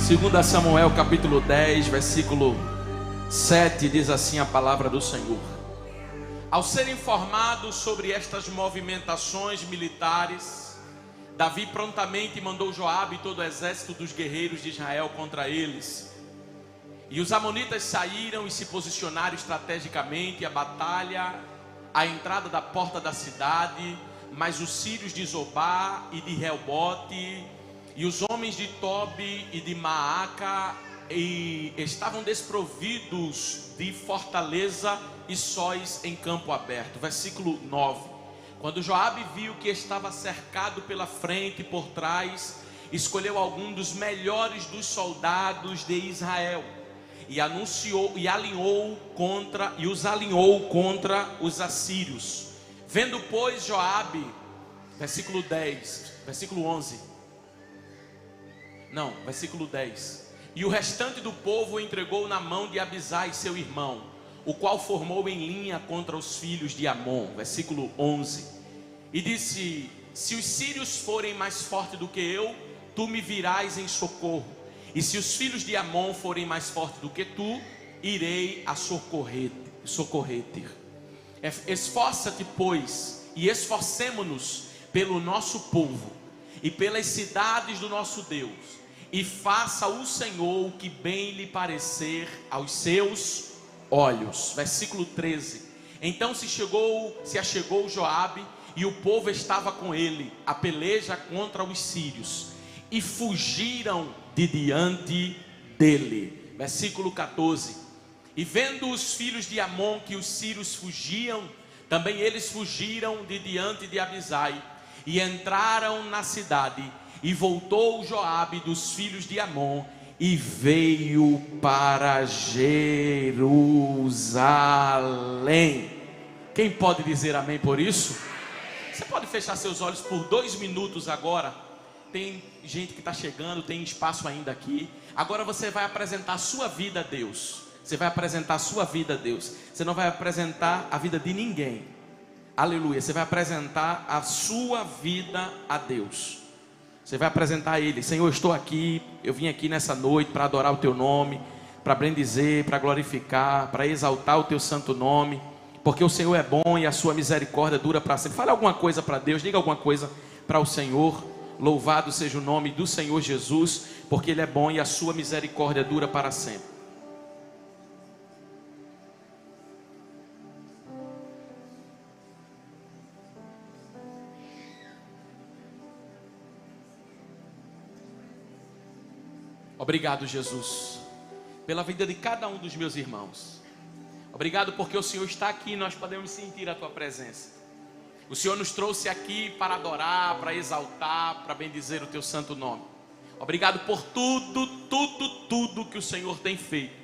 2 Samuel capítulo 10, versículo 7, diz assim a palavra do Senhor. Ao ser informado sobre estas movimentações militares, Davi prontamente mandou Joabe e todo o exército dos guerreiros de Israel contra eles. E os amonitas saíram e se posicionaram estrategicamente a batalha à entrada da porta da cidade, mas os sírios de Zobá e de Reobote e os homens de Tobi e de Maaca estavam desprovidos de fortaleza e sóis em campo aberto. Versículo 9. Quando Joabe viu que estava cercado pela frente e por trás, escolheu algum dos melhores dos soldados de Israel e os alinhou contra os assírios. Vendo, pois, Joabe, versículo 10, e o restante do povo o entregou na mão de Abisai, seu irmão, o qual formou em linha contra os filhos de Amon. Versículo 11. E disse: se os sírios forem mais fortes do que eu, tu me virás em socorro. E se os filhos de Amon forem mais fortes do que tu, irei a socorrer-te. Esforça-te, pois, e esforcemo-nos pelo nosso povo e pelas cidades do nosso Deus, e faça o Senhor o que bem lhe parecer aos seus olhos. Versículo 13. Então se achegou Joabe, e o povo estava com ele, a peleja contra os sírios, e fugiram de diante dele. Versículo 14. E vendo os filhos de Amon que os sírios fugiam, também eles fugiram de diante de Abisai, e entraram na cidade. E voltou Joabe dos filhos de Amon e veio para Jerusalém. Quem pode dizer amém por isso? Você pode fechar seus olhos por 2 minutos agora. Tem gente que está chegando, tem espaço ainda aqui. Agora você vai apresentar a sua vida a Deus. Você vai apresentar a sua vida a Deus. Você não vai apresentar a vida de ninguém. Aleluia. Você vai apresentar a sua vida a Deus. Você vai apresentar a Ele: Senhor, eu estou aqui, eu vim aqui nessa noite para adorar o Teu nome, para bendizer, para glorificar, para exaltar o Teu santo nome, porque o Senhor é bom e a sua misericórdia dura para sempre. Fale alguma coisa para Deus, diga alguma coisa para o Senhor. Louvado seja o nome do Senhor Jesus, porque Ele é bom e a sua misericórdia dura para sempre. Obrigado, Jesus, pela vida de cada um dos meus irmãos. Obrigado porque o Senhor está aqui e nós podemos sentir a Tua presença. O Senhor nos trouxe aqui para adorar, para exaltar, para bendizer o Teu santo nome. Obrigado por tudo que o Senhor tem feito,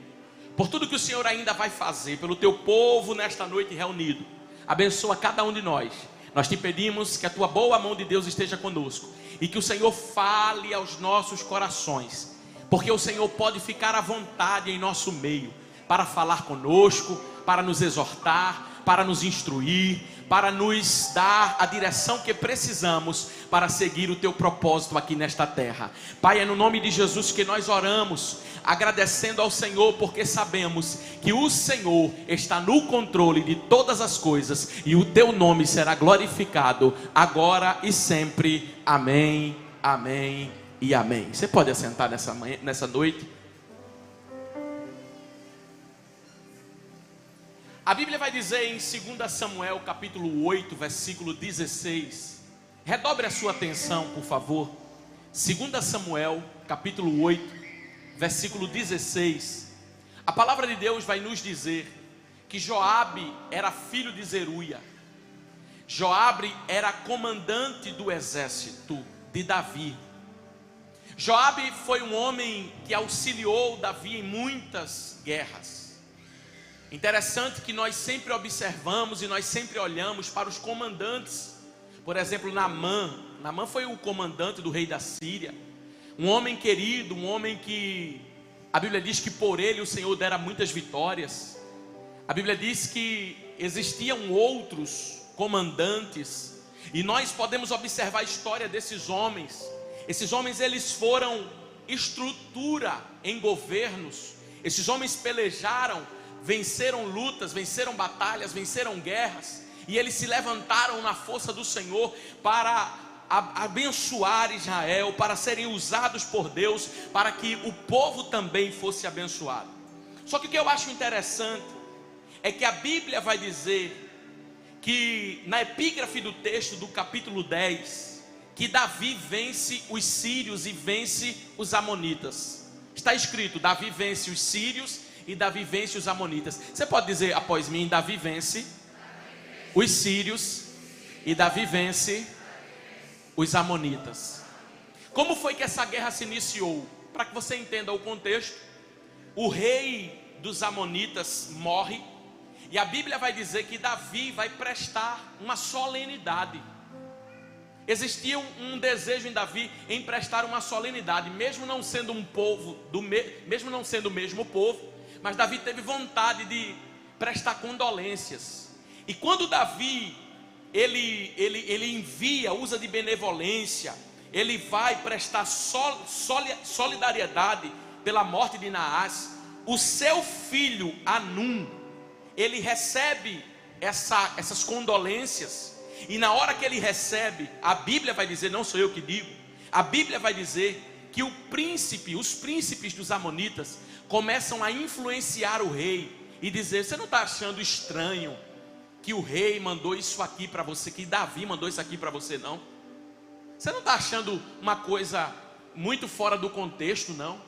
por tudo que o Senhor ainda vai fazer, pelo Teu povo nesta noite reunido. Abençoa cada um de nós. Nós te pedimos que a Tua boa mão de Deus esteja conosco e que o Senhor fale aos nossos corações, porque o Senhor pode ficar à vontade em nosso meio, para falar conosco, para nos exortar, para nos instruir, para nos dar a direção que precisamos para seguir o Teu propósito aqui nesta terra. Pai, é no nome de Jesus que nós oramos, agradecendo ao Senhor, porque sabemos que o Senhor está no controle de todas as coisas, e o Teu nome será glorificado, agora e sempre. Amém, amém e amém. Você pode assentar nessa noite. A Bíblia vai dizer em 2 Samuel capítulo 8, versículo 16. Redobre a sua atenção, por favor. 2 Samuel capítulo 8, versículo 16. A palavra de Deus vai nos dizer que Joabe era filho de Zeruia. Joabe era comandante do exército de Davi. Joabe foi um homem que auxiliou Davi em muitas guerras. Interessante que nós sempre observamos e nós sempre olhamos para os comandantes. Por exemplo, Naamã foi o comandante do rei da Síria. Um homem querido, um homem que a Bíblia diz que por ele o Senhor dera muitas vitórias. A Bíblia diz que existiam outros comandantes, e nós podemos observar a história desses homens. Esses homens, eles foram estrutura em governos. Esses homens pelejaram, venceram lutas, venceram batalhas, venceram guerras, e eles se levantaram na força do Senhor para abençoar Israel, para serem usados por Deus, para que o povo também fosse abençoado. Só que o que eu acho interessante é que a Bíblia vai dizer que na epígrafe do texto do capítulo 10, que Davi vence os sírios e vence os amonitas. Está escrito: Davi vence os sírios e Davi vence os amonitas. Você pode dizer após mim: Davi vence os sírios e Davi vence os amonitas. Como foi que essa guerra se iniciou? Para que você entenda o contexto, o rei dos amonitas morre, e a Bíblia vai dizer que Davi vai prestar uma solenidade. Existia um desejo em Davi em prestar uma solenidade, mesmo não sendo um povo mesmo não sendo o mesmo povo, mas Davi teve vontade de prestar condolências. E quando Davi ele envia, usa de benevolência, ele vai prestar solidariedade pela morte de Naás. O seu filho Anum, ele recebe essas condolências, e na hora que ele recebe, a Bíblia vai dizer, não sou eu que digo, a Bíblia vai dizer que os príncipes dos amonitas começam a influenciar o rei e dizer: você não está achando estranho que o rei mandou isso aqui para você, que Davi mandou isso aqui para você, não? Você não está achando uma coisa muito fora do contexto, não?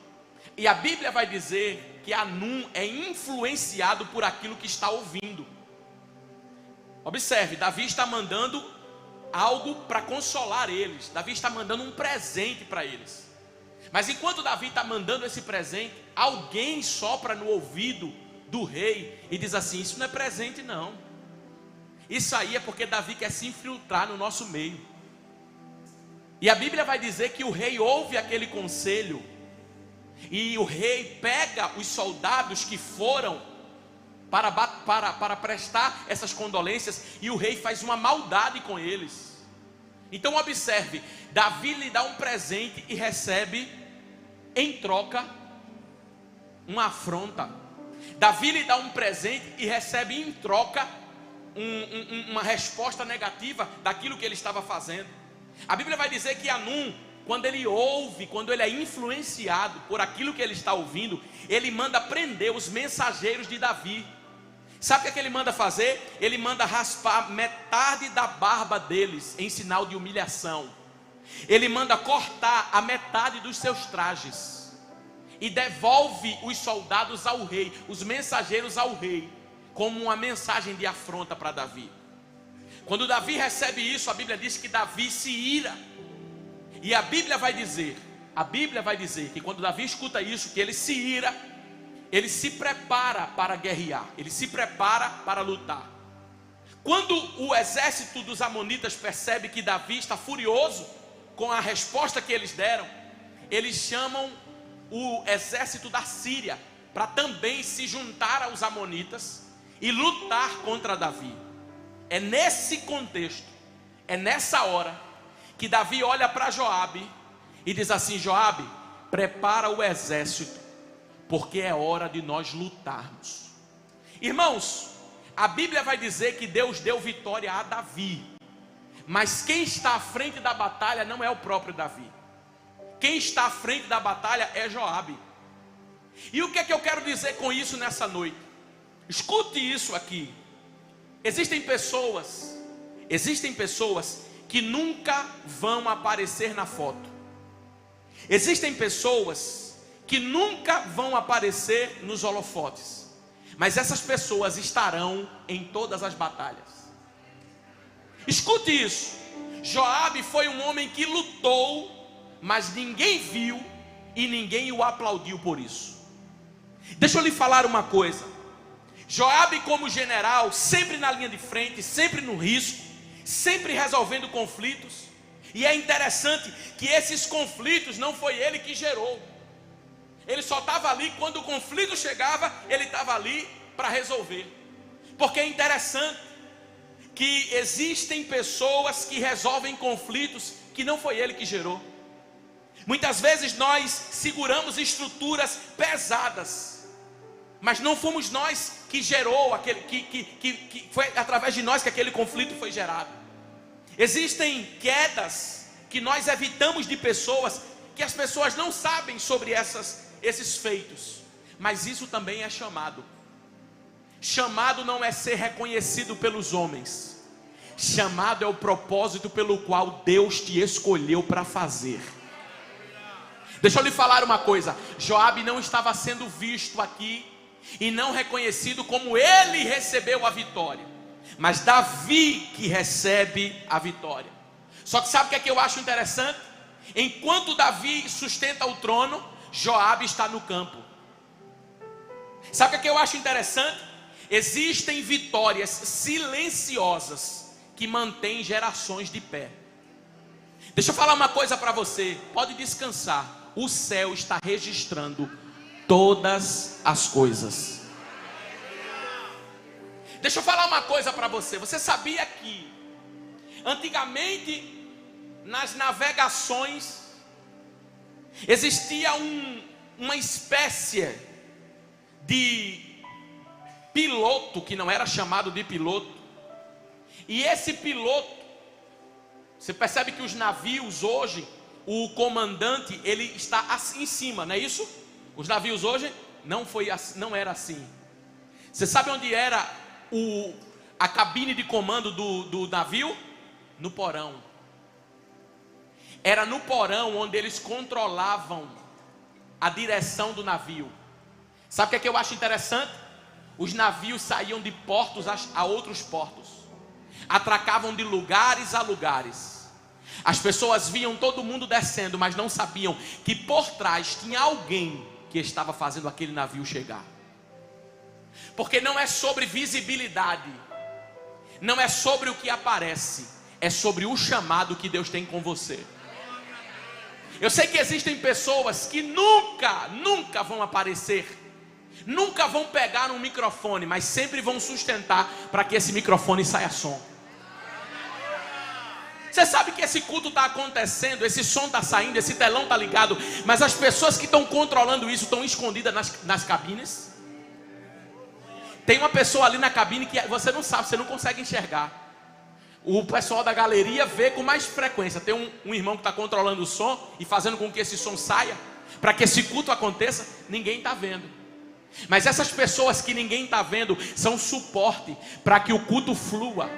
E a Bíblia vai dizer que Anum é influenciado por aquilo que está ouvindo. Observe, Davi está mandando algo para consolar eles. Davi está mandando um presente para eles. Mas enquanto Davi está mandando esse presente, alguém sopra no ouvido do rei e diz assim: isso não é presente não. Isso aí é porque Davi quer se infiltrar no nosso meio. E a Bíblia vai dizer que o rei ouve aquele conselho, e o rei pega os soldados que foram para prestar essas condolências, e o rei faz uma maldade com eles. Então observe, Davi lhe dá um presente e recebe em troca uma afronta. Davi lhe dá um presente e recebe em troca uma resposta negativa daquilo que ele estava fazendo. A Bíblia vai dizer que Anum, quando ele ouve, quando ele é influenciado por aquilo que ele está ouvindo, ele manda prender os mensageiros de Davi. Sabe o que ele manda fazer? Ele manda raspar metade da barba deles em sinal de humilhação. Ele manda cortar a metade dos seus trajes e devolve os soldados ao rei, os mensageiros ao rei, como uma mensagem de afronta para Davi. Quando Davi recebe isso, a Bíblia diz que Davi se ira. E a Bíblia vai dizer que quando Davi escuta isso, que ele se ira, ele se prepara para guerrear, ele se prepara para lutar. Quando o exército dos amonitas percebe que Davi está furioso com a resposta que eles deram, eles chamam o exército da Síria para também se juntar aos amonitas e lutar contra Davi. É nesse contexto, é nessa hora que Davi olha para Joabe e diz assim: Joabe, prepara o exército, porque é hora de nós lutarmos. Irmãos, a Bíblia vai dizer que Deus deu vitória a Davi, mas quem está à frente da batalha não é o próprio Davi. Quem está à frente da batalha é Joabe. E o que é que eu quero dizer com isso nessa noite? Escute isso aqui. Existem pessoas que nunca vão aparecer na foto. Existem pessoas que nunca vão aparecer nos holofotes, mas essas pessoas estarão em todas as batalhas. Escute isso. Joabe foi um homem que lutou, mas ninguém viu e ninguém o aplaudiu por isso. Deixa eu lhe falar uma coisa. Joabe, como general, sempre na linha de frente, sempre no risco, sempre resolvendo conflitos. E é interessante que esses conflitos não foi ele que gerou. Ele só estava ali quando o conflito chegava, ele estava ali para resolver. Porque é interessante que existem pessoas que resolvem conflitos que não foi ele que gerou. Muitas vezes nós seguramos estruturas pesadas, mas não fomos nós que gerou aquele, que foi através de nós que aquele conflito foi gerado. Existem quedas que nós evitamos de pessoas, que as pessoas não sabem sobre esses feitos, mas isso também é chamado. Chamado não é ser reconhecido pelos homens, chamado é o propósito pelo qual Deus te escolheu para fazer. Deixa eu lhe falar uma coisa, Joabe não estava sendo visto aqui e não reconhecido como ele recebeu a vitória, mas Davi que recebe a vitória. Só que sabe o que eu acho interessante? Enquanto Davi sustenta o trono, Joabe está no campo. Sabe o que eu acho interessante? Existem vitórias silenciosas que mantêm gerações de pé. Deixa eu falar uma coisa para você, pode descansar. O céu está registrando todas as coisas. Deixa eu falar uma coisa para você. Você sabia que antigamente nas navegações existia uma espécie de piloto que não era chamado de piloto. E esse piloto, você percebe que os navios hoje, o comandante, ele está assim em cima, não é isso? Os navios hoje não era assim. Você sabe onde era a cabine de comando do navio? No porão. Era no porão onde eles controlavam a direção do navio. Sabe o que eu acho interessante? Os navios saíam de portos a outros portos, atracavam de lugares a lugares. As pessoas viam todo mundo descendo, mas não sabiam que por trás tinha alguém que estava fazendo aquele navio chegar. Porque não é sobre visibilidade, não é sobre o que aparece, é sobre o chamado que Deus tem com você. Eu sei que existem pessoas que nunca vão aparecer, nunca vão pegar um microfone, mas sempre vão sustentar para que esse microfone saia som. Você sabe que esse culto está acontecendo, esse som está saindo, esse telão está ligado, mas as pessoas que estão controlando isso estão escondidas nas cabines. Tem uma pessoa ali na cabine que você não sabe, você não consegue enxergar. O pessoal da galeria vê com mais frequência. Tem um irmão que está controlando o som e fazendo com que esse som saia, para que esse culto aconteça. Ninguém está vendo. Mas essas pessoas que ninguém está vendo são suporte para que o culto flua.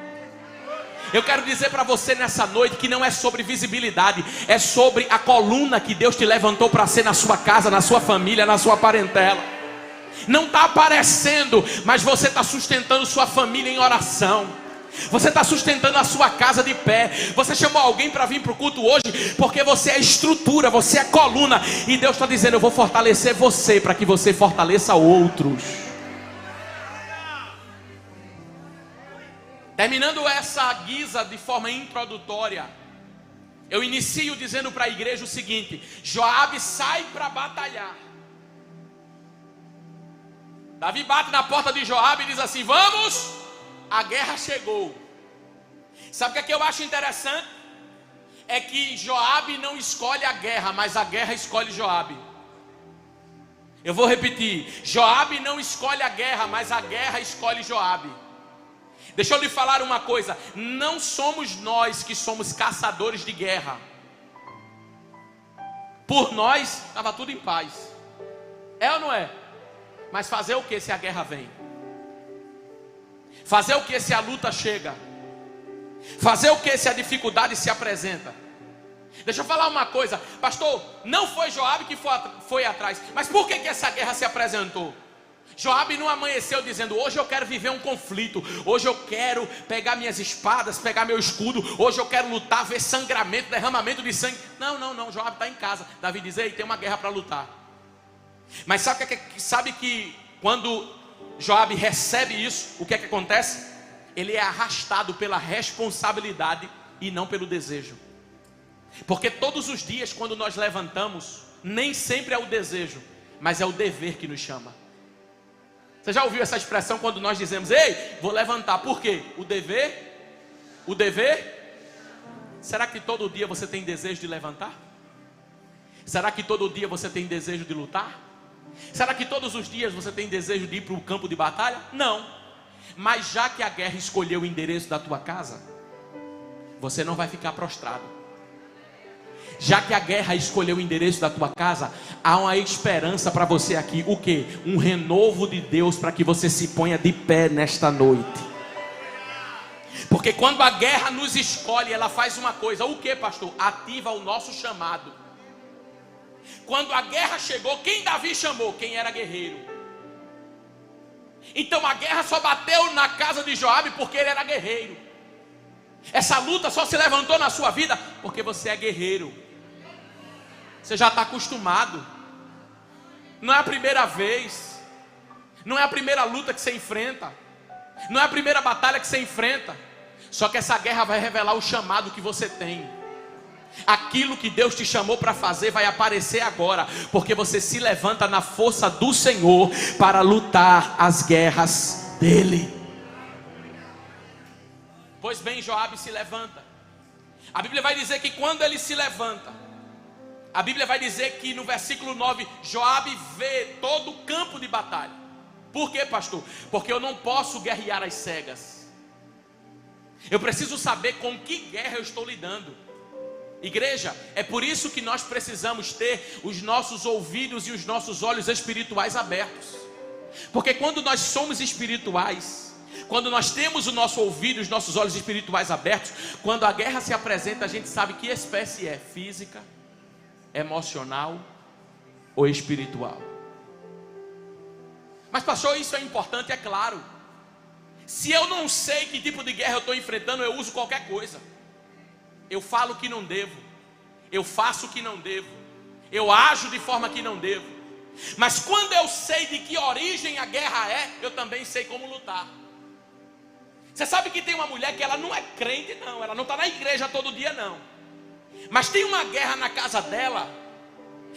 Eu quero dizer para você nessa noite que não é sobre visibilidade, é sobre a coluna que Deus te levantou para ser na sua casa, na sua família, na sua parentela. Não está aparecendo, mas você está sustentando sua família em oração. Você está sustentando a sua casa de pé. Você chamou alguém para vir para o culto hoje porque você é estrutura, você é coluna. E Deus está dizendo, eu vou fortalecer você para que você fortaleça outros. Terminando essa guisa de forma introdutória, eu inicio dizendo para a igreja o seguinte: Joabe sai para batalhar. Davi bate na porta de Joabe e diz assim: vamos, a guerra chegou. Sabe o que eu acho interessante? É que Joabe não escolhe a guerra, mas a guerra escolhe Joabe. Eu vou repetir: Joabe não escolhe a guerra, mas a guerra escolhe Joabe. Deixa eu lhe falar uma coisa, não somos nós que somos caçadores de guerra. Por nós, estava tudo em paz. É ou não é? Mas fazer o que se a guerra vem? Fazer o que se a luta chega? Fazer o que se a dificuldade se apresenta? Deixa eu falar uma coisa, pastor, não foi Joabe que foi atrás, mas por que essa guerra se apresentou? Joabe não amanheceu dizendo, hoje eu quero viver um conflito, hoje eu quero pegar minhas espadas, pegar meu escudo, hoje eu quero lutar, ver sangramento, derramamento de sangue. Não, Joabe está em casa. Davi diz, ei, tem uma guerra para lutar. Mas sabe que quando Joabe recebe isso, o que é que acontece? Ele é arrastado pela responsabilidade e não pelo desejo. Porque todos os dias quando nós levantamos, nem sempre é o desejo, mas é o dever que nos chama. Você já ouviu essa expressão quando nós dizemos, ei, vou levantar, por quê? O dever? O dever? Será que todo dia você tem desejo de levantar? Será que todo dia você tem desejo de lutar? Será que todos os dias você tem desejo de ir para o campo de batalha? Não. Mas já que a guerra escolheu o endereço da tua casa, você não vai ficar prostrado. Já que a guerra escolheu o endereço da tua casa, há uma esperança para você aqui. O quê? Um renovo de Deus para que você se ponha de pé nesta noite. Porque quando a guerra nos escolhe, ela faz uma coisa. O que, pastor? Ativa o nosso chamado. Quando a guerra chegou, quem Davi chamou? Quem era guerreiro. Então a guerra só bateu na casa de Joabe porque ele era guerreiro. Essa luta só se levantou na sua vida porque você é guerreiro. Você já está acostumado. Não é a primeira vez. Não é a primeira luta que você enfrenta. Não é a primeira batalha que você enfrenta. Só que essa guerra vai revelar o chamado que você tem. Aquilo que Deus te chamou para fazer vai aparecer agora, porque você se levanta na força do Senhor para lutar as guerras dele. Pois bem, Joabe se levanta. A Bíblia vai dizer que quando ele se levanta, a Bíblia vai dizer que no versículo 9, Joabe vê todo o campo de batalha. Por quê, pastor? Porque eu não posso guerrear às cegas. Eu preciso saber com que guerra eu estou lidando. Igreja, é por isso que nós precisamos ter os nossos ouvidos e os nossos olhos espirituais abertos. Porque quando nós somos espirituais, quando nós temos o nosso ouvido e os nossos olhos espirituais abertos, quando a guerra se apresenta, a gente sabe que espécie é: física, emocional ou espiritual. Mas pastor, isso é importante, é claro. Se eu não sei que tipo de guerra eu estou enfrentando, eu uso qualquer coisa. Eu falo o que não devo, eu faço o que não devo, eu ajo de forma que não devo. Mas quando eu sei de que origem a guerra é, eu também sei como lutar. Você sabe que tem uma mulher que ela não é crente não, ela não está na igreja todo dia não, mas tem uma guerra na casa dela,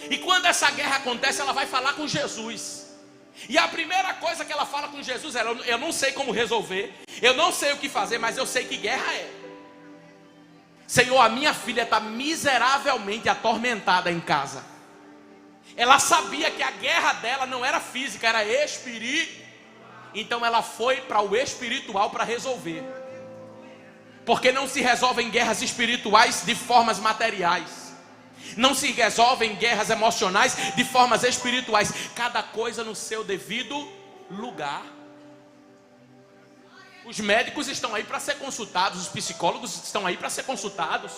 e quando essa guerra acontece, ela vai falar com Jesus. E a primeira coisa que ela fala com Jesus é: eu não sei como resolver, eu não sei o que fazer, mas eu sei que guerra é. Senhor, a minha filha está miseravelmente atormentada em casa. Ela sabia que a guerra dela não era física, era espiritual. Então ela foi para o espiritual para resolver. Porque não se resolvem guerras espirituais de formas materiais. Não se resolvem guerras emocionais de formas espirituais. Cada coisa no seu devido lugar. Os médicos estão aí para ser consultados, os psicólogos estão aí para ser consultados.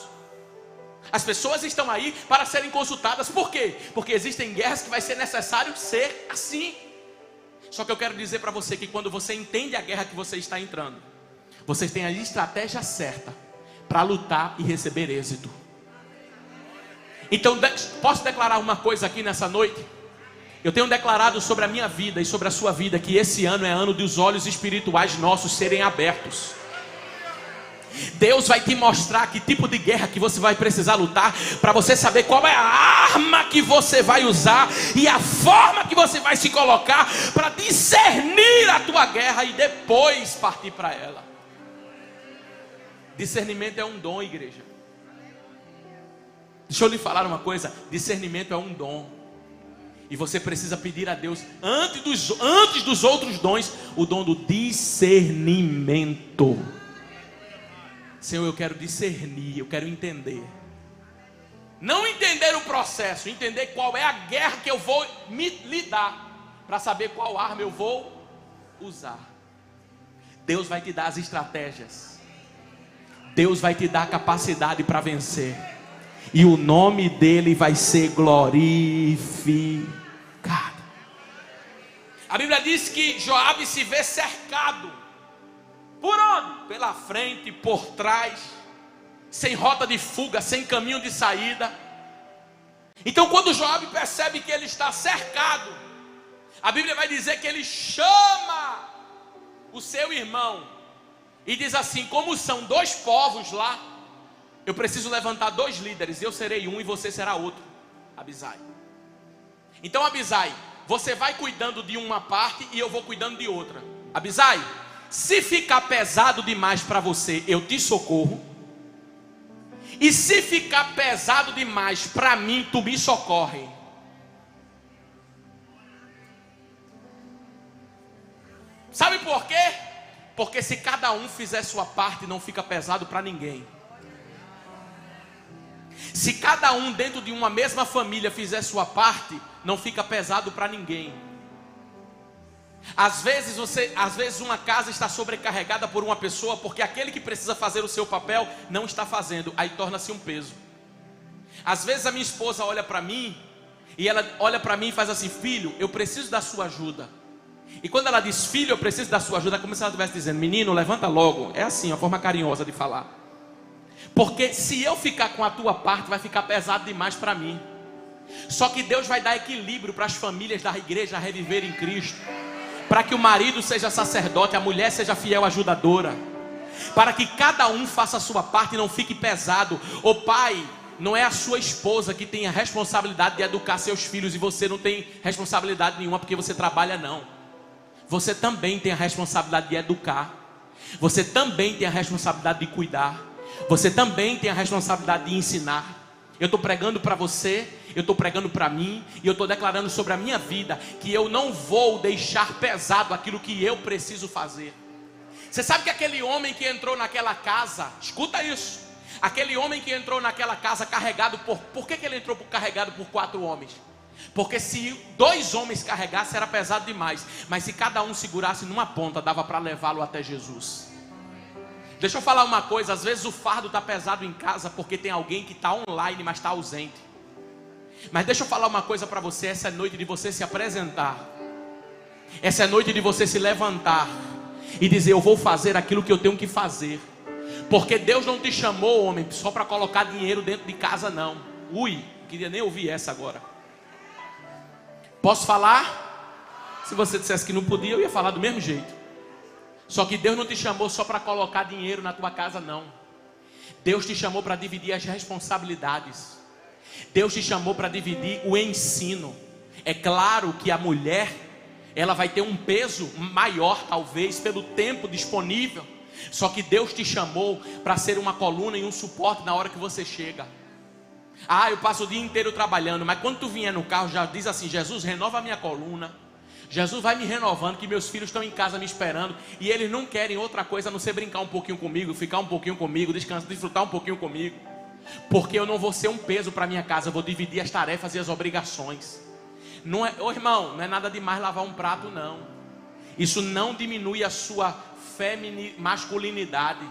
As pessoas estão aí para serem consultadas. Por quê? Porque existem guerras que vai ser necessário ser assim. Só que eu quero dizer para você que quando você entende a guerra que você está entrando, você tem a estratégia certa para lutar e receber êxito. Então, posso declarar uma coisa aqui nessa noite? Eu tenho declarado sobre a minha vida e sobre a sua vida que esse ano é ano dos olhos espirituais nossos serem abertos. Deus vai te mostrar que tipo de guerra que você vai precisar lutar, para você saber qual é a arma que você vai usar e a forma que você vai se colocar para discernir a tua guerra e depois partir para ela. Discernimento é um dom, igreja. Deixa eu lhe falar uma coisa: discernimento é um dom. E você precisa pedir a Deus, antes dos outros dons, o dom do discernimento. Senhor, eu quero discernir, eu quero entender. Não entender o processo, entender qual é a guerra que eu vou me lidar, para saber qual arma eu vou usar. Deus vai te dar as estratégias. Deus vai te dar a capacidade para vencer. E o nome dele vai ser glorificado. A Bíblia diz que Joabe se vê cercado. Por onde? Pela frente, por trás, sem rota de fuga, sem caminho de saída. Então quando Joabe percebe que ele está cercado, a Bíblia vai dizer que ele chama o seu irmão e diz assim: como são dois povos lá, eu preciso levantar dois líderes, eu serei um e você será outro. Abisai. Então, Abisai, você vai cuidando de uma parte e eu vou cuidando de outra. Abisai, se ficar pesado demais para você, eu te socorro. E se ficar pesado demais para mim, tu me socorre. Sabe por quê? Porque se cada um fizer sua parte, não fica pesado para ninguém. Se cada um dentro de uma mesma família fizer sua parte, não fica pesado para ninguém. Às vezes uma casa está sobrecarregada por uma pessoa, porque aquele que precisa fazer o seu papel não está fazendo, aí torna-se um peso. Às vezes a minha esposa olha para mim, e ela olha para mim e faz assim: filho, eu preciso da sua ajuda. E quando ela diz filho, eu preciso da sua ajuda, é como se ela estivesse dizendo: menino, levanta logo. É assim, uma forma carinhosa de falar. Porque se eu ficar com a tua parte, vai ficar pesado demais para mim. Só que Deus vai dar equilíbrio para as famílias da igreja reviver em Cristo, para que o marido seja sacerdote, a mulher seja fiel ajudadora, para que cada um faça a sua parte e não fique pesado. O pai, não é a sua esposa que tem a responsabilidade de educar seus filhos, e você não tem responsabilidade nenhuma porque você trabalha, não. Você também tem a responsabilidade de educar, você também tem a responsabilidade de cuidar, você também tem a responsabilidade de ensinar. Eu estou pregando para você, eu estou pregando para mim, e eu estou declarando sobre a minha vida que eu não vou deixar pesado aquilo que eu preciso fazer. Você sabe que aquele homem que entrou naquela casa, escuta isso, aquele homem que entrou naquela casa carregado por que ele entrou carregado por 4 homens? Porque se 2 homens carregassem era pesado demais, mas se cada um segurasse numa ponta, dava para levá-lo até Jesus. Deixa eu falar uma coisa, às vezes o fardo está pesado em casa porque tem alguém que está online, mas está ausente. Mas deixa eu falar uma coisa para você, essa é noite de você se apresentar. Essa é noite de você se levantar e dizer: eu vou fazer aquilo que eu tenho que fazer. Porque Deus não te chamou, homem, só para colocar dinheiro dentro de casa, não. Ui, queria nem ouvir essa agora. Posso falar? Se você dissesse que não podia, eu ia falar do mesmo jeito. Só que Deus não te chamou só para colocar dinheiro na tua casa, não. Deus te chamou para dividir as responsabilidades. Deus te chamou para dividir o ensino. É claro que a mulher, ela vai ter um peso maior, talvez, pelo tempo disponível. Só que Deus te chamou para ser uma coluna e um suporte na hora que você chega. Ah, eu passo o dia inteiro trabalhando, mas quando tu vier no carro, já diz assim: Jesus, renova a minha coluna. Jesus vai me renovando, que meus filhos estão em casa me esperando, e eles não querem outra coisa a não ser brincar um pouquinho comigo, ficar um pouquinho comigo, descansar, desfrutar um pouquinho comigo. Porque eu não vou ser um peso para minha casa, eu vou dividir as tarefas e as obrigações. Não é, ô irmão, não é nada demais lavar um prato, não. Isso não diminui a sua masculinidade.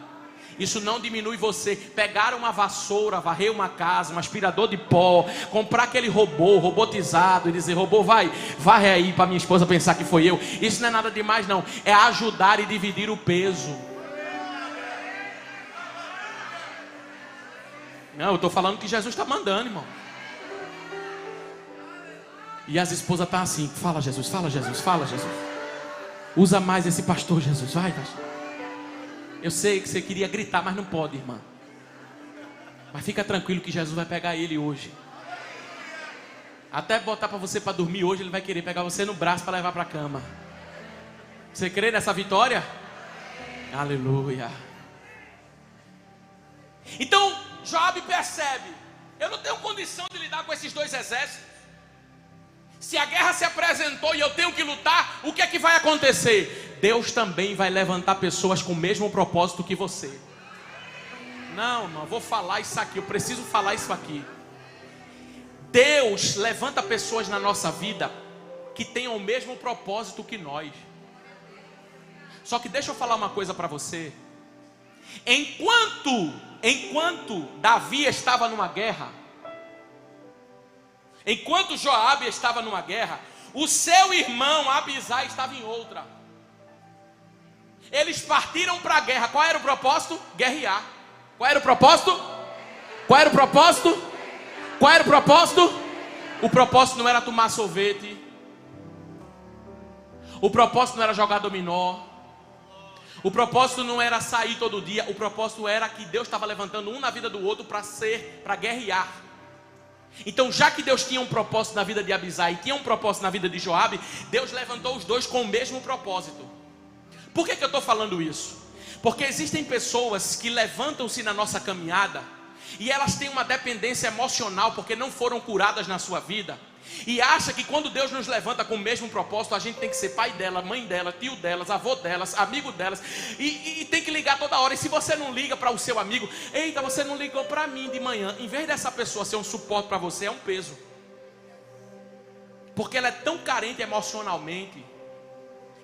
Isso não diminui você. Pegar uma vassoura, varrer uma casa, um aspirador de pó, comprar aquele robô robotizado e dizer: robô, varre aí para minha esposa pensar que foi eu. Isso não é nada demais, não. É ajudar e dividir o peso. Não, eu estou falando que Jesus está mandando, irmão. E as esposas estão assim: fala Jesus, fala Jesus, fala Jesus. Usa mais esse pastor, Jesus, vai pastor. Eu sei que você queria gritar, mas não pode, irmã. Mas fica tranquilo que Jesus vai pegar ele hoje. Até botar para você para dormir hoje, ele vai querer pegar você no braço para levar para a cama. Você crê nessa vitória? Aleluia. Então Joabe percebe: eu não tenho condição de lidar com esses 2 exércitos. Se a guerra se apresentou e eu tenho que lutar, o que é que vai acontecer? Deus também vai levantar pessoas com o mesmo propósito que você. Não, irmão, vou falar isso aqui, eu preciso falar isso aqui. Deus levanta pessoas na nossa vida que tenham o mesmo propósito que nós. Só que deixa eu falar uma coisa para você. Enquanto Davi estava numa guerra, enquanto Joabe estava numa guerra, o seu irmão Abisai estava em outra. Eles partiram para a guerra. Qual era o propósito? Guerrear. Qual era o propósito? Qual era o propósito? Qual era o propósito? O propósito não era tomar sorvete. O propósito não era jogar dominó. O propósito não era sair todo dia. O propósito era que Deus estava levantando um na vida do outro para guerrear. Então, já que Deus tinha um propósito na vida de Abisai e tinha um propósito na vida de Joabe, Deus levantou os 2 com o mesmo propósito. Por que eu estou falando isso? Porque existem pessoas que levantam-se na nossa caminhada e elas têm uma dependência emocional porque não foram curadas na sua vida, e acha que quando Deus nos levanta com o mesmo propósito, a gente tem que ser pai dela, mãe dela, tio delas, avô delas, amigo delas, e tem que ligar toda hora. E se você não liga para o seu amigo, eita, você não ligou para mim de manhã, em vez dessa pessoa ser um suporte para você, é um peso, porque ela é tão carente emocionalmente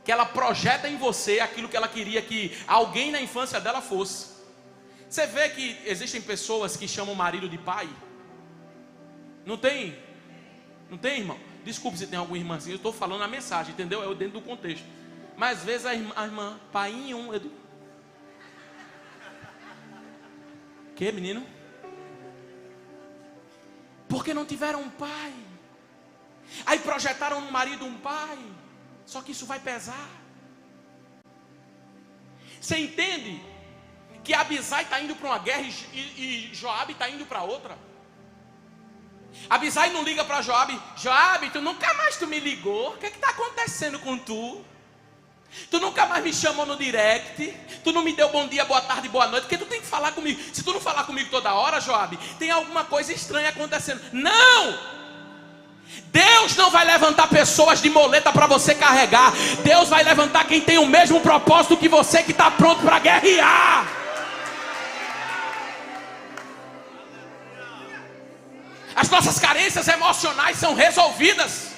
que ela projeta em você aquilo que ela queria que alguém na infância dela fosse. Você vê que existem pessoas que chamam o marido de pai? Não tem? Não tem, irmão? Desculpe se tem alguma irmã assim, eu estou falando a mensagem, entendeu? É dentro do contexto. Mas às vezes a irmã painho, que menino? Porque não tiveram um pai. Aí projetaram no marido um pai. Só que isso vai pesar. Você entende que Abisai está indo para uma guerra e Joabe está indo para outra? Abisai não liga para Joabe: Joabe, tu nunca mais me ligou. O que está acontecendo com tu? Tu nunca mais me chamou no direct. Tu não me deu bom dia, boa tarde, boa noite. Porque tu tem que falar comigo. Se tu não falar comigo toda hora, Joabe, tem alguma coisa estranha acontecendo. Não! Deus não vai levantar pessoas de moleta para você carregar. Deus vai levantar quem tem o mesmo propósito que você, que está pronto para guerrear. As nossas carências emocionais são resolvidas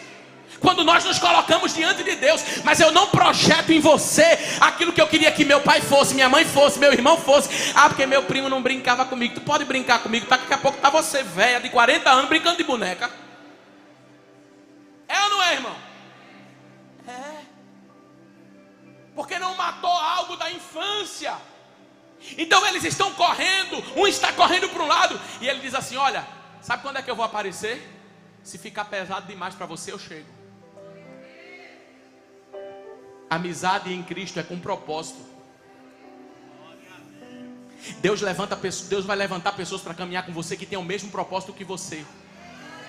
quando nós nos colocamos diante de Deus. Mas eu não projeto em você aquilo que eu queria que meu pai fosse, minha mãe fosse, meu irmão fosse. Ah, porque meu primo não brincava comigo. Tu pode brincar comigo, daqui a pouco tá você velha de 40 anos brincando de boneca. É ou não é, irmão? É. Porque não matou algo da infância. Então eles estão correndo, um está correndo para um lado, e ele diz assim: olha, sabe quando é que eu vou aparecer? Se ficar pesado demais para você, eu chego. Amizade em Cristo é com propósito. Deus vai levantar pessoas para caminhar com você que tem o mesmo propósito que você.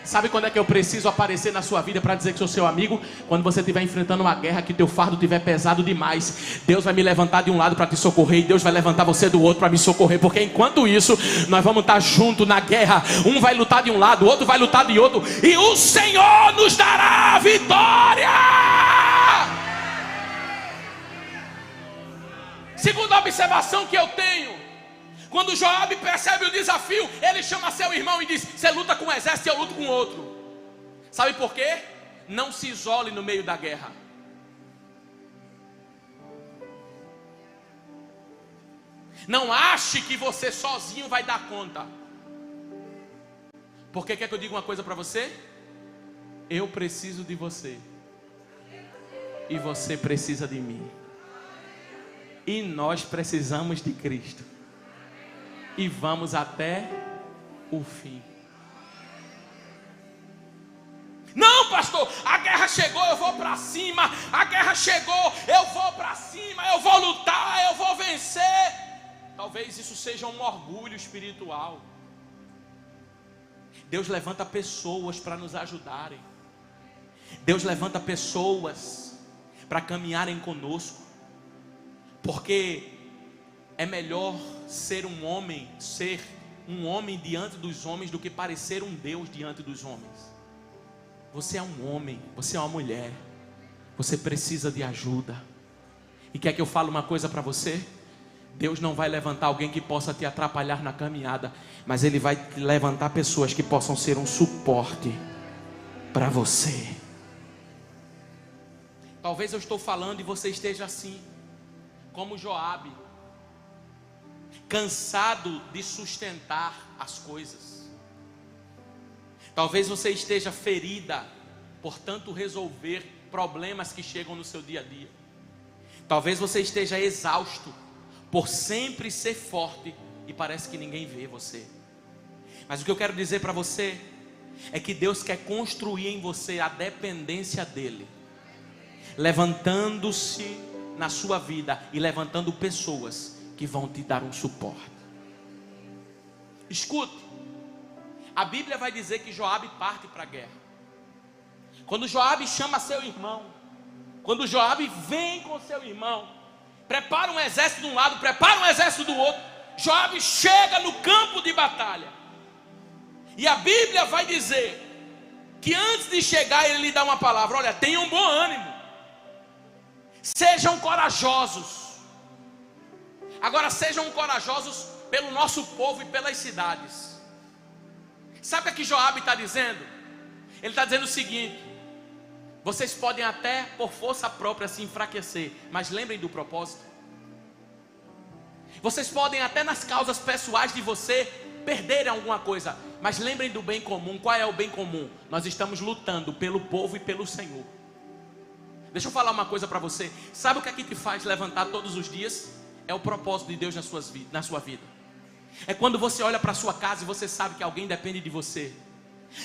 Sabe quando é que eu preciso aparecer na sua vida para dizer que sou seu amigo? Quando você estiver enfrentando uma guerra, que teu fardo estiver pesado demais. Deus vai me levantar de um lado para te socorrer, e Deus vai levantar você do outro para me socorrer. Porque enquanto isso, nós vamos estar juntos na guerra. Um vai lutar de um lado, o outro vai lutar de outro, e o Senhor nos dará a vitória. Segunda observação que eu tenho: quando Joabe percebe o desafio, ele chama seu irmão e diz: você luta com um exército e eu luto com outro. Sabe por quê? Não se isole no meio da guerra. Não ache que você sozinho vai dar conta. Porque quer que eu diga uma coisa para você? Eu preciso de você, e você precisa de mim, e nós precisamos de Cristo, e vamos até o fim. Não, pastor, a guerra chegou, eu vou para cima. A guerra chegou, eu vou para cima, eu vou lutar, eu vou vencer. Talvez isso seja um orgulho espiritual. Deus levanta pessoas para nos ajudarem. Deus levanta pessoas para caminharem conosco. Porque é melhor ser um homem diante dos homens do que parecer um Deus diante dos homens. Você é um homem, você é uma mulher, você precisa de ajuda. E quer que eu fale uma coisa para você? Deus não vai levantar alguém que possa te atrapalhar na caminhada, mas Ele vai levantar pessoas que possam ser um suporte para você. Talvez eu estou falando e você esteja assim, como Joabe, cansado de sustentar as coisas. Talvez você esteja ferida por tanto resolver problemas que chegam no seu dia a dia. Talvez você esteja exausto por sempre ser forte e parece que ninguém vê você. Mas o que eu quero dizer para você é que Deus quer construir em você a dependência dEle, levantando-se na sua vida e levantando pessoas que vão te dar um suporte. Escute, a Bíblia vai dizer que Joabe parte para a guerra. Quando Joabe chama seu irmão, quando Joabe vem com seu irmão, prepara um exército de um lado, prepara um exército do outro, Joabe chega no campo de batalha. E a Bíblia vai dizer que antes de chegar ele lhe dá uma palavra: olha, tenham bom ânimo, sejam corajosos. Agora sejam corajosos pelo nosso povo e pelas cidades. Sabe o que Joabe está dizendo? Ele está dizendo o seguinte: vocês podem até por força própria se enfraquecer, mas lembrem do propósito. Vocês podem até nas causas pessoais de você perderem alguma coisa, mas lembrem do bem comum. Qual é o bem comum? Nós estamos lutando pelo povo e pelo Senhor. Deixa eu falar uma coisa para você. Sabe o que te faz levantar todos os dias? É o propósito de Deus na sua vida. É quando você olha para a sua casa e você sabe que alguém depende de você.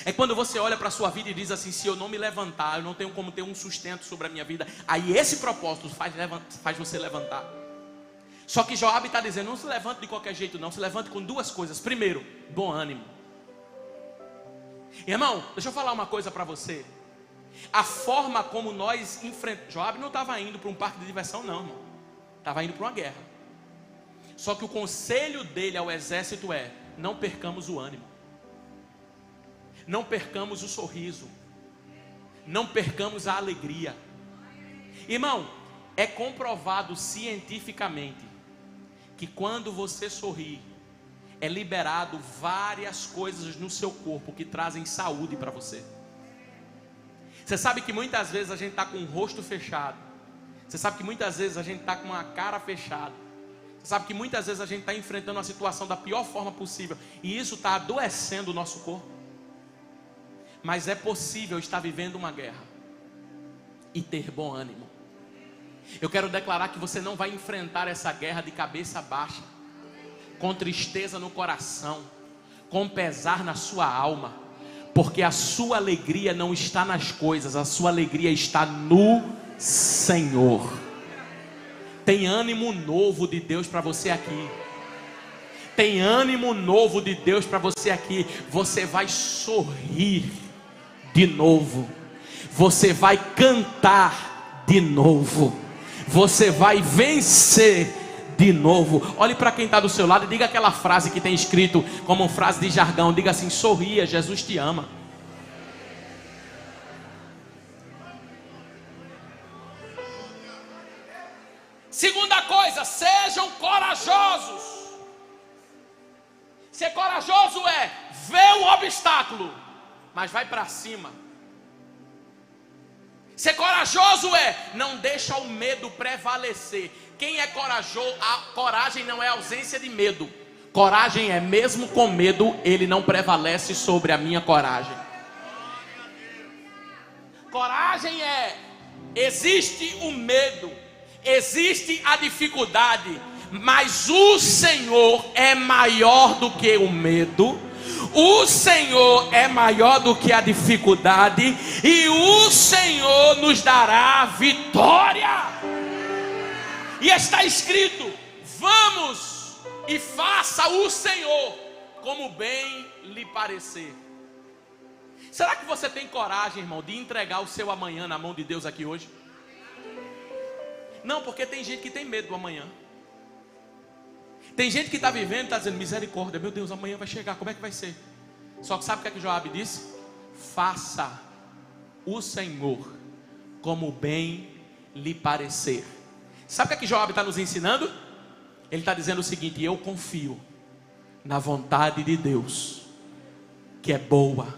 É quando você olha para a sua vida e diz assim: se eu não me levantar, eu não tenho como ter um sustento sobre a minha vida. Aí esse propósito faz você levantar. Só que Joabe está dizendo: não se levante de qualquer jeito não, se levante com duas coisas. Primeiro, bom ânimo. Irmão, deixa eu falar uma coisa para você. A forma como nós enfrentamos... Joabe não estava indo para um parque de diversão não, irmão. Estava indo para uma guerra. Só que o conselho dele ao exército é: não percamos o ânimo, não percamos o sorriso, não percamos a alegria. Irmão, é comprovado cientificamente que quando você sorri, é liberado várias coisas no seu corpo que trazem saúde para você. Você sabe que muitas vezes a gente está com o rosto fechado. Você sabe que muitas vezes a gente está com uma cara fechada. Você sabe que muitas vezes a gente está enfrentando uma situação da pior forma possível, e isso está adoecendo o nosso corpo. Mas é possível estar vivendo uma guerra e ter bom ânimo. Eu quero declarar que você não vai enfrentar essa guerra de cabeça baixa, com tristeza no coração, com pesar na sua alma, porque a sua alegria não está nas coisas, a sua alegria está no Senhor. Tem ânimo novo de Deus para você aqui. Tem ânimo novo de Deus para você aqui. Você vai sorrir de novo. Você vai cantar de novo. Você vai vencer de novo. Olhe para quem está do seu lado e diga aquela frase que tem escrito como frase de jargão. Diga assim: sorria, Jesus te ama. Segunda coisa, sejam corajosos. Ser corajoso é ver o obstáculo, mas vai para cima. Ser corajoso é não deixa o medo prevalecer. Quem é corajoso? A coragem não é ausência de medo. Coragem é mesmo com medo, ele não prevalece sobre a minha coragem. Coragem é: existe o medo, existe a dificuldade, mas o Senhor é maior do que o medo. O Senhor é maior do que a dificuldade, e o Senhor nos dará vitória. E está escrito: vamos e faça o Senhor como bem lhe parecer. Será que você tem coragem, irmão, de entregar o seu amanhã na mão de Deus aqui hoje? Não, porque tem gente que tem medo do amanhã. Tem gente que está vivendo e está dizendo: misericórdia, meu Deus, amanhã vai chegar, como é que vai ser? Só que sabe o que é que Joabe disse? Faça o Senhor como bem lhe parecer. Sabe o que é que Joabe está nos ensinando? Ele está dizendo o seguinte: eu confio na vontade de Deus, que é boa,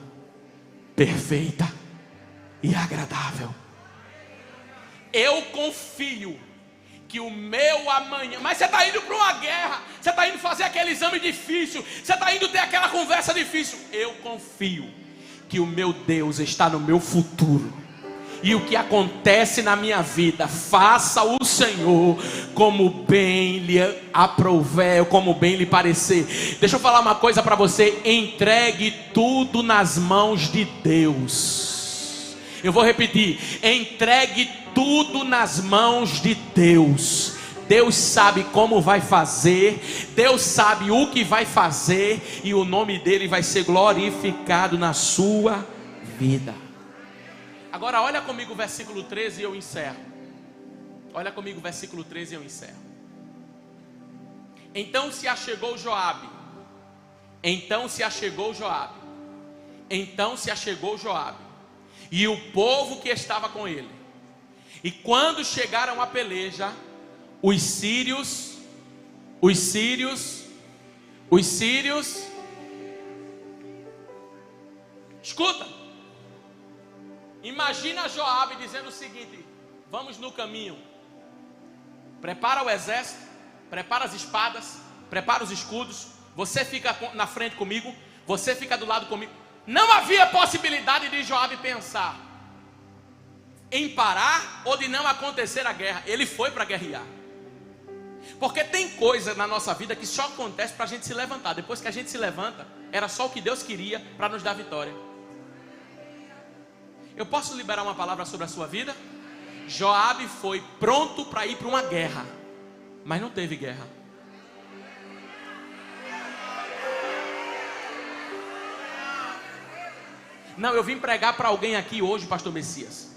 perfeita e agradável. Eu confio que o meu amanhã... Mas você está indo para uma guerra, você está indo fazer aquele exame difícil, você está indo ter aquela conversa difícil. Eu confio que o meu Deus está no meu futuro, e o que acontece na minha vida, faça o Senhor como bem lhe aprouver, como bem lhe parecer. Deixa eu falar uma coisa para você: entregue tudo nas mãos de Deus. Eu vou repetir: entregue tudo nas mãos de Deus. Deus sabe como vai fazer, Deus sabe o que vai fazer, e o nome dele vai ser glorificado na sua vida. Agora olha comigo o versículo 13 e eu encerro. Olha comigo o versículo 13 e eu encerro. Então se achegou Joabe. Então se achegou Joabe. Então se achegou Joabe. E o povo que estava com ele. E quando chegaram à peleja, os sírios, escuta, imagina Joabe dizendo o seguinte: vamos no caminho, prepara o exército, prepara as espadas, prepara os escudos, você fica na frente comigo, você fica do lado comigo. Não havia possibilidade de Joabe pensar em parar ou de não acontecer a guerra. Ele foi para guerrear. Porque tem coisa na nossa vida que só acontece para a gente se levantar. Depois que a gente se levanta, era só o que Deus queria para nos dar vitória. Eu posso liberar uma palavra sobre a sua vida? Joabe foi pronto para ir para uma guerra, mas não teve guerra. Não, eu vim pregar para alguém aqui hoje, pastor Messias,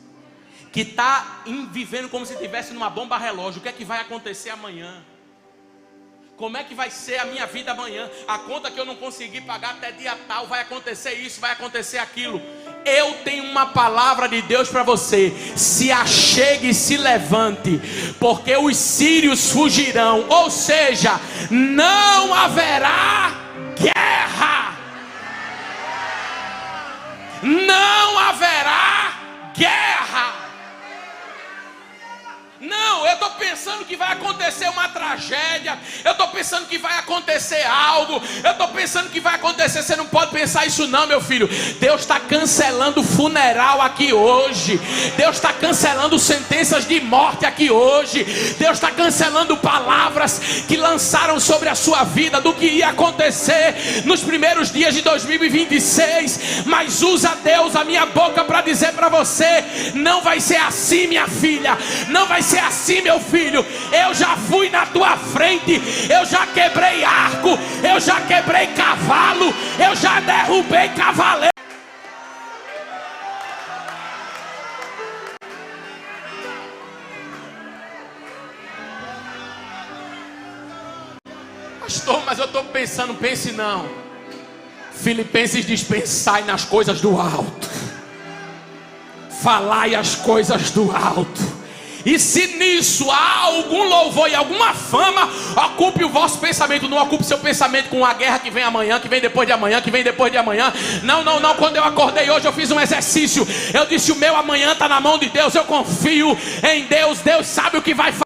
que está vivendo como se estivesse numa bomba relógio. O que é que vai acontecer amanhã? Como é que vai ser a minha vida amanhã? A conta que eu não consegui pagar até dia tal, vai acontecer isso, vai acontecer aquilo. Eu tenho uma palavra de Deus para você: se achegue e se levante, porque os sírios fugirão. Ou seja, não haverá guerra. Não haverá guerra. Não, eu estou pensando que vai acontecer uma tragédia, eu estou pensando que vai acontecer algo, eu estou pensando que vai acontecer. Você não pode pensar isso não, meu filho. Deus está cancelando funeral aqui hoje. Deus está cancelando sentenças de morte aqui hoje. Deus está cancelando palavras que lançaram sobre a sua vida do que ia acontecer nos primeiros dias de 2026. Mas usa Deus a minha boca para dizer para você: não vai ser assim, minha filha. Não vai ser assim, meu filho. Eu já fui na tua frente, eu já quebrei arco, eu já quebrei cavalo, eu já derrubei cavaleiro. Pastor, mas eu estou pensando, pense não. Filipenses diz: pensai nas coisas do alto, falai as coisas do alto. E se nisso há algum louvor e alguma fama, ocupe o vosso pensamento. Não ocupe seu pensamento com a guerra que vem amanhã, que vem depois de amanhã, que vem depois de amanhã. Não. Quando eu acordei hoje, eu fiz um exercício. Eu disse: o meu amanhã está na mão de Deus. Eu confio em Deus. Deus sabe o que vai fazer,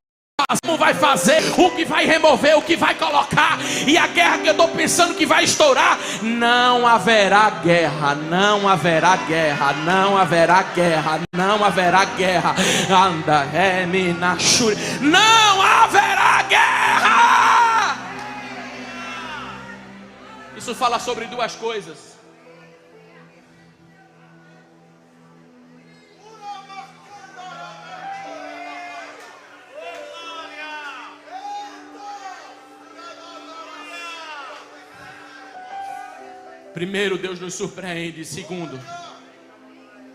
como vai fazer, o que vai remover, o que vai colocar. E a guerra que eu estou pensando que vai estourar, não haverá guerra, não haverá guerra, não haverá guerra, não haverá guerra. Anda, não haverá guerra. Isso fala sobre duas coisas. Primeiro, Deus nos surpreende. Segundo,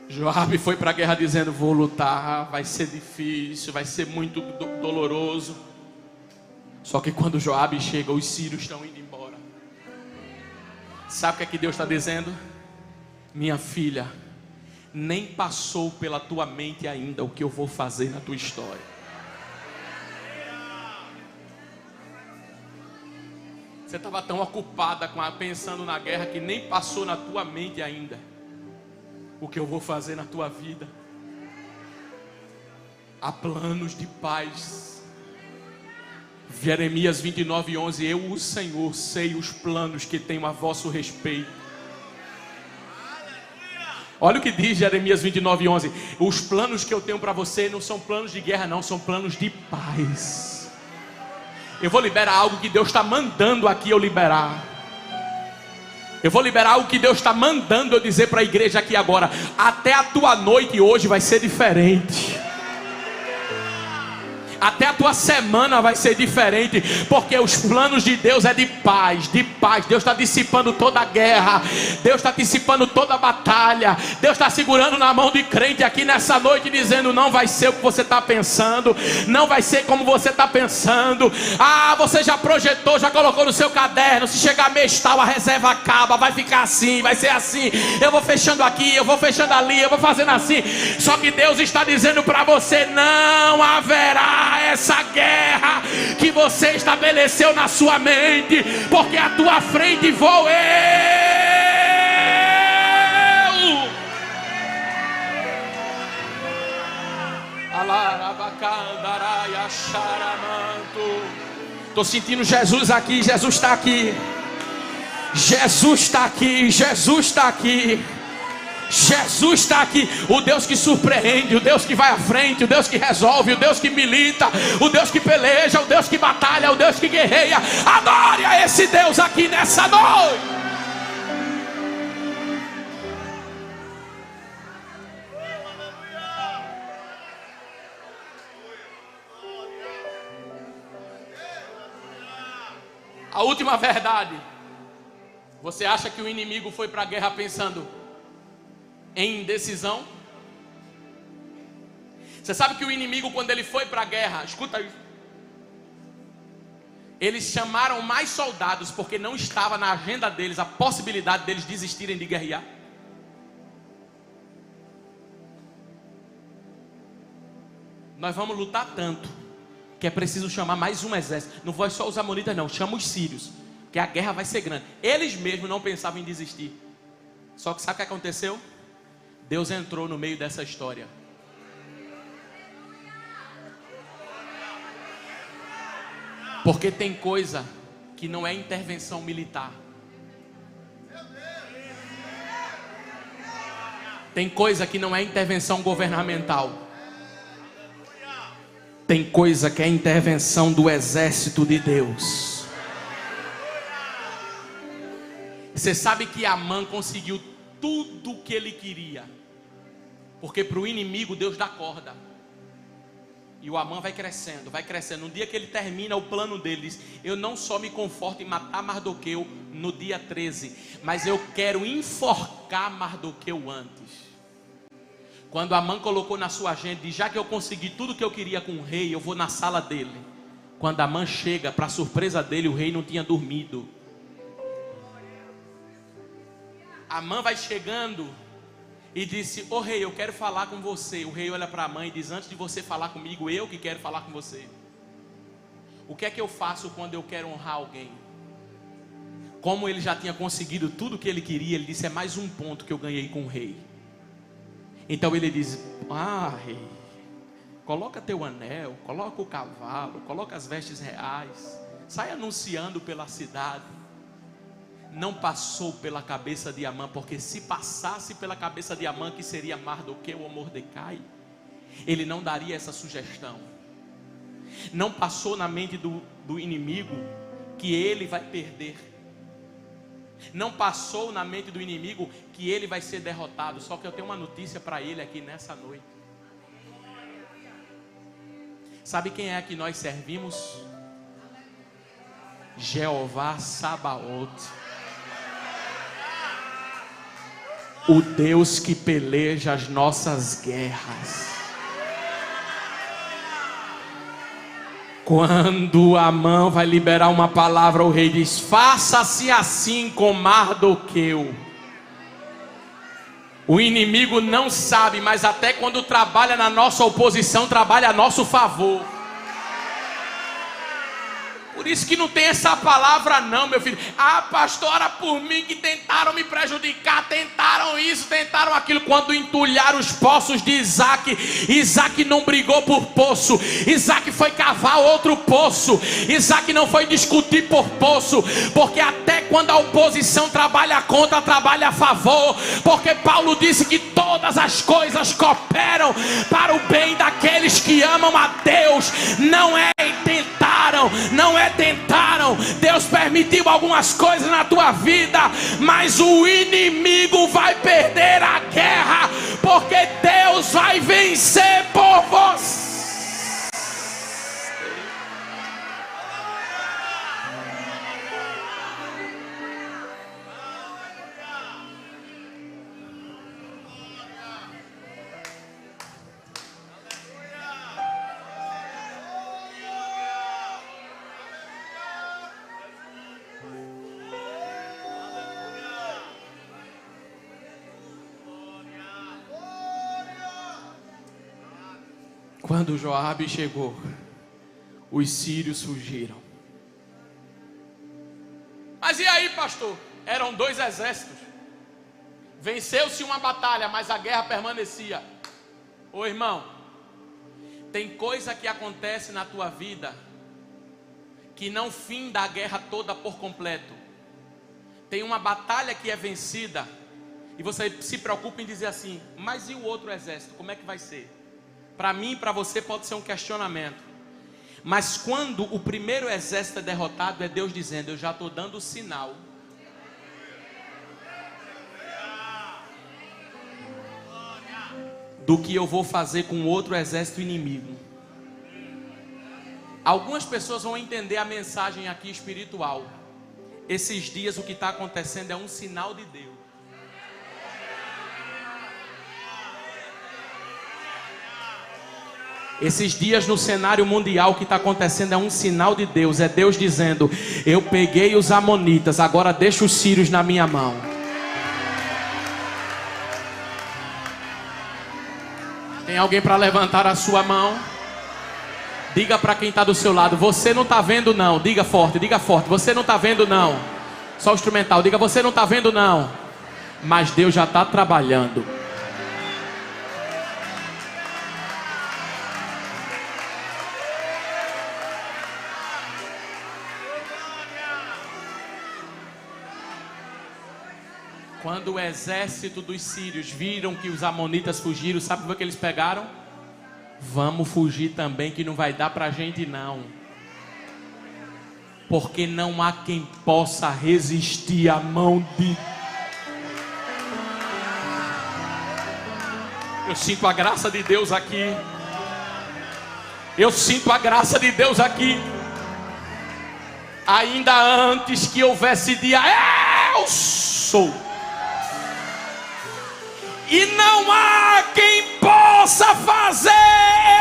Joabe foi para a guerra dizendo: vou lutar, vai ser difícil, vai ser muito doloroso. Só que quando Joabe chega, os sírios estão indo embora. Sabe o que é que Deus está dizendo? Minha filha, nem passou pela tua mente ainda o que eu vou fazer na tua história. Você estava tão ocupada pensando na guerra que nem passou na tua mente ainda o que eu vou fazer na tua vida. Há planos de paz. Jeremias 29:11. Eu, o Senhor, sei os planos que tenho a vosso respeito. Olha o que diz Jeremias 29:11. Os planos que eu tenho para você não são planos de guerra, não, são planos de paz. Eu vou liberar algo que Deus está mandando aqui eu liberar. Eu vou liberar algo que Deus está mandando eu dizer para a igreja aqui agora. Até a tua noite hoje vai ser diferente. Até a tua semana vai ser diferente, porque os planos de Deus é de paz, de paz. Deus está dissipando toda a guerra, Deus está dissipando toda a batalha. Deus está segurando na mão de crente aqui nessa noite, dizendo: não vai ser o que você está pensando, não vai ser como você está pensando. Ah, você já projetou, já colocou no seu caderno, se chegar mês tal, a reserva acaba, vai ficar assim, vai ser assim. Eu vou fechando aqui, eu vou fechando ali, eu vou fazendo assim. Só que Deus está dizendo para você: não haverá essa guerra que você estabeleceu na sua mente, porque à tua frente vou eu. Estou sentindo Jesus aqui, Jesus está aqui, Jesus está aqui, Jesus está aqui. Jesus está aqui, o Deus que surpreende, o Deus que vai à frente, o Deus que resolve, o Deus que milita, o Deus que peleja, o Deus que batalha, o Deus que guerreia. Adore a esse Deus aqui nessa noite. A última verdade: você acha que o inimigo foi para a guerra pensando em indecisão? Você sabe que o inimigo, quando ele foi para a guerra, escuta isso, eles chamaram mais soldados porque não estava na agenda deles a possibilidade deles desistirem de guerrear. Nós vamos lutar tanto que é preciso chamar mais um exército. Não foi só os amonitas não, chama os sírios, que a guerra vai ser grande. Eles mesmos não pensavam em desistir. Só que sabe o que aconteceu? Deus entrou no meio dessa história. Porque tem coisa que não é intervenção militar. Tem coisa que não é intervenção governamental. Tem coisa que é intervenção do exército de Deus. Você sabe que Amã conseguiu tudo o que ele queria, porque para o inimigo Deus dá corda. E o Amã vai crescendo, vai crescendo. No dia que ele termina o plano dele, diz: eu não só me conforto em matar Mardoqueu no dia 13, mas eu quero enforcar Mardoqueu antes. Quando Amã colocou na sua agenda, diz: já que eu consegui tudo o que eu queria com o rei, eu vou na sala dele. Quando Amã chega, para surpresa dele, o rei não tinha dormido. Amã vai chegando e disse: ô rei, eu quero falar com você. O rei olha para Amã e diz: antes de você falar comigo, eu que quero falar com você. O que é que eu faço quando eu quero honrar alguém? Como ele já tinha conseguido tudo o que ele queria, ele disse: é mais um ponto que eu ganhei com o rei. Então ele diz: ah, rei, coloca teu anel, coloca o cavalo, coloca as vestes reais, sai anunciando pela cidade. Não passou pela cabeça de Amã, porque se passasse pela cabeça de Amã, que seria Mardoqueu ou Mordecai, ele não daria essa sugestão. Não passou na mente do inimigo que ele vai perder. Não passou na mente do inimigo que ele vai ser derrotado. Só que eu tenho uma notícia para ele aqui nessa noite. Sabe quem é que nós servimos? Jeová Sabaoth. O Deus que peleja as nossas guerras. Quando Amã vai liberar uma palavra, o rei diz: faça-se assim com Mardoqueu. O inimigo não sabe, mas até quando trabalha na nossa oposição, trabalha a nosso favor. Por isso que não tem essa palavra não, meu filho. Ah, pastor, ora por mim que tentaram me prejudicar, tentaram isso, tentaram aquilo. Quando entulharam os poços de Isaac, Isaac não brigou por poço, Isaac foi cavar outro poço. Isaac não foi discutir por poço, porque até quando a oposição trabalha contra, trabalha a favor. Porque Paulo disse que todas as coisas cooperam para o bem daqueles que amam a Deus. Não é tentaram, Deus permitiu algumas coisas na tua vida, mas o inimigo vai perder a guerra, porque Deus vai vencer por você. Quando Joabe chegou, os sírios fugiram. Mas e aí, pastor? Eram 2 exércitos. Venceu-se uma batalha, mas a guerra permanecia. Ô irmão, tem coisa que acontece na tua vida que não finda a guerra toda por completo. Tem uma batalha que é vencida e você se preocupa em dizer assim: mas e o outro exército, como é que vai ser? Para mim e para você pode ser um questionamento. Mas quando o primeiro exército é derrotado, é Deus dizendo: eu já estou dando o sinal do que eu vou fazer com outro exército inimigo. Algumas pessoas vão entender a mensagem aqui espiritual. Esses dias o que está acontecendo é um sinal de Deus. Esses dias no cenário mundial o que está acontecendo é um sinal de Deus. É Deus dizendo: eu peguei os amonitas, agora deixa os sírios na minha mão. Tem alguém para levantar a sua mão? Diga para quem está do seu lado: você não está vendo não. Diga forte, você não está vendo não. Só o instrumental, diga: você não está vendo não. Mas Deus já está trabalhando. Quando o exército dos sírios viram que os amonitas fugiram, sabe o que eles pegaram? Vamos fugir também, que não vai dar pra gente não. Porque não há quem possa resistir à mão de... Eu sinto a graça de Deus aqui. Eu sinto a graça de Deus aqui. Ainda antes que houvesse dia, eu sou. E não há quem possa fazer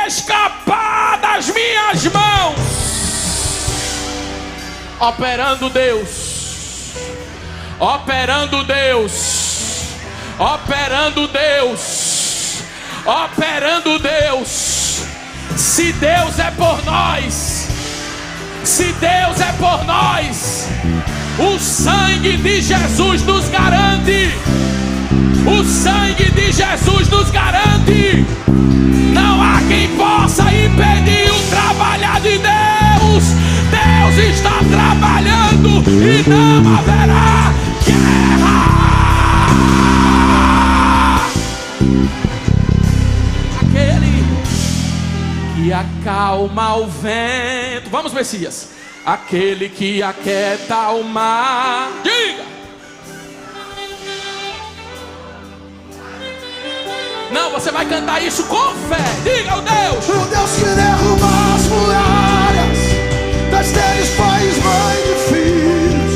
escapar das minhas mãos. Operando Deus, operando Deus, operando Deus, operando Deus. Se Deus é por nós, se Deus é por nós, o sangue de Jesus nos garante. O sangue de Jesus nos garante. Não há quem possa impedir o trabalhar de Deus. Deus está trabalhando e não haverá guerra. Aquele que acalma o vento. Vamos, Messias. Aquele que aquieta o mar. Diga. Não, você vai cantar isso com fé. Diga o Deus. O Deus que derruba as muralhas das teres, pais, mãe e filhos.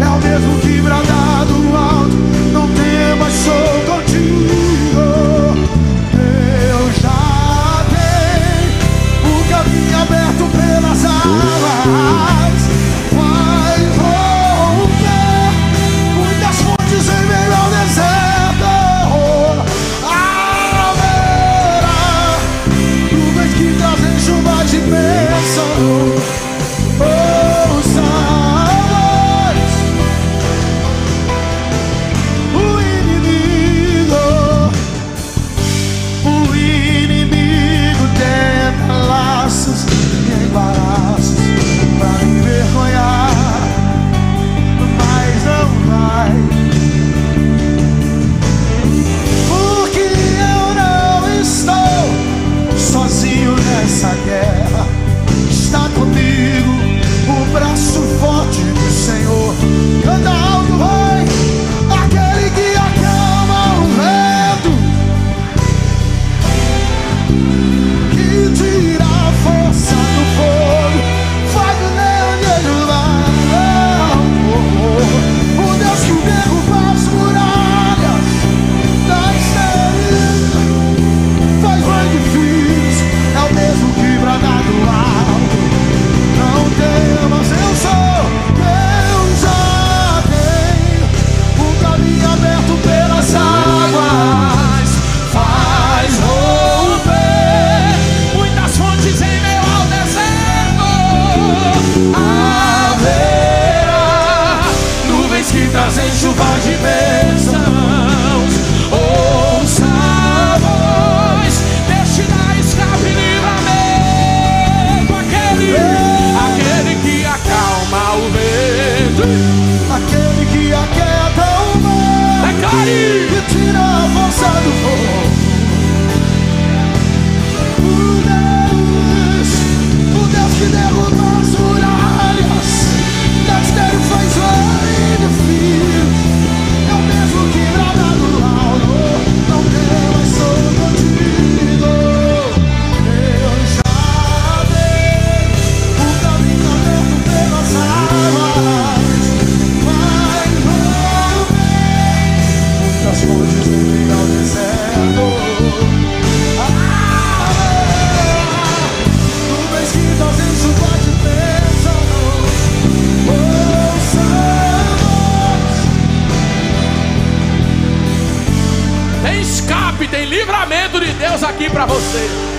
É o mesmo que bradar do alto: não temas, sou contigo. Deus já tem o caminho aberto pelas águas. Vai romper muitas fontes em meio ao deserto. Does tem livramento de Deus aqui para você.